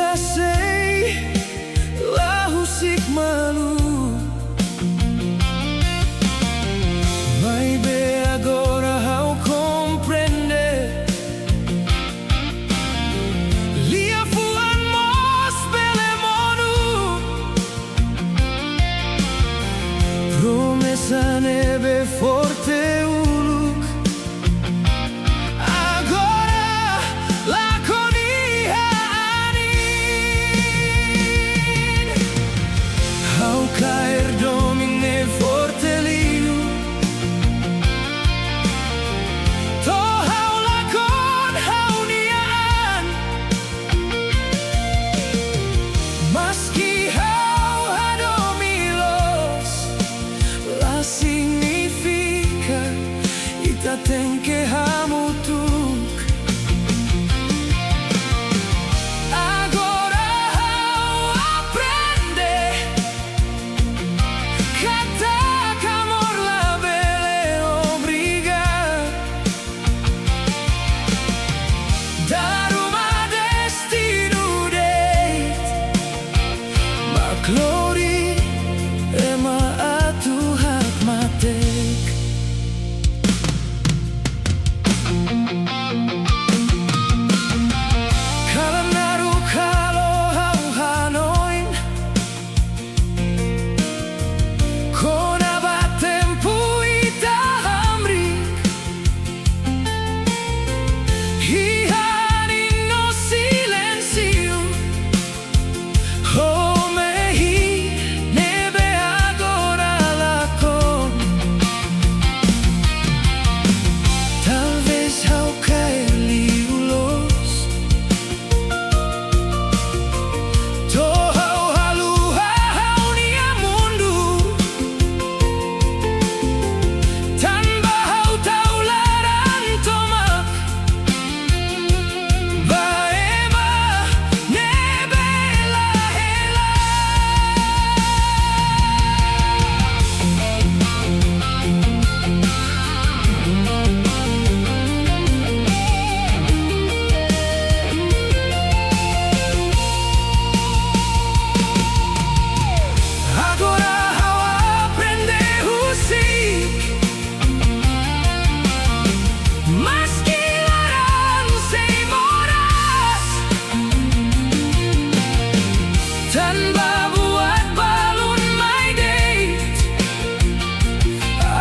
Quizás sei la husik malu. Maybe agora how comprende. Lia fuan mos belemonu. Promessa neve forte uluk. Agora la conia anin. How caer domine forte liu. To how la con how niaan. Maski how hadomilos. La significa ita ten que hamutuk. Agora how aprende. Kata amor la bele obriga. Dar uma destino date. Ma glory ema atu hak matek. Kala naru kalo hau hanoin. Kona batempu ita hamrik. Hihan no silencio. Oh mehi nebe agora la con. Talvez hau caer liulos. To hau halu hau nia mundu. Tanpa hau taularan tomak. Baema nebe la hela. Agora hau aprende husik. Mas kilaran sei moras. Tanpa buat balun my date.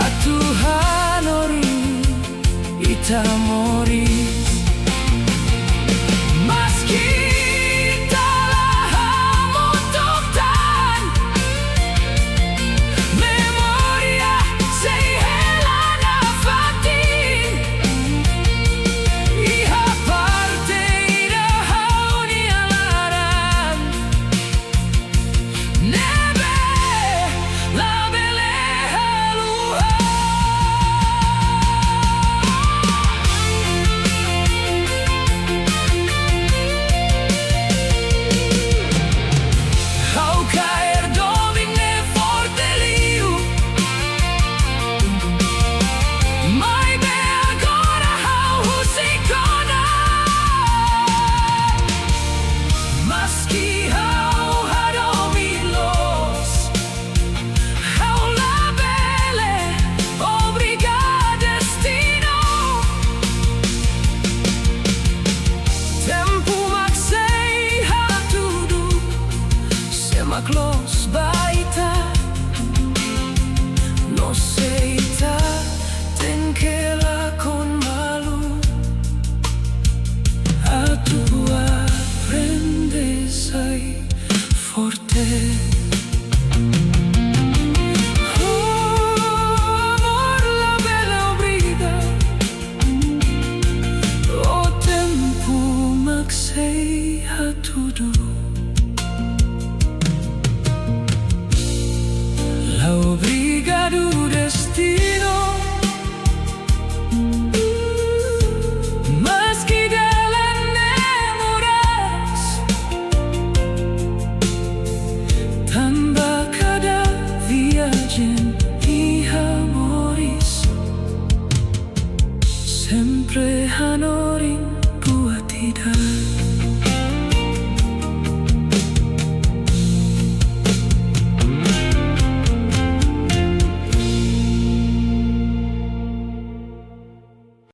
Atuhan ori ita moris. Maski talah hamutuktan. Memoria sei helana fatin. Iha parte ida hauni alaran. Nebe la bele haluha. How caer domine forte liu. Mai be agora how husikona. Maski how hadomilos. How la bele obriga destino. Tempo maxei hatudu. Sema close baita. No seita ten que la con malu. Atu aprende sai forte. Oh, amor la bella obriga. O tempo maxei hatudu. La obriga do destino. Mas que dela enamoras. Tanpa cada viagem e amores. Sempre hanorin buat tidak.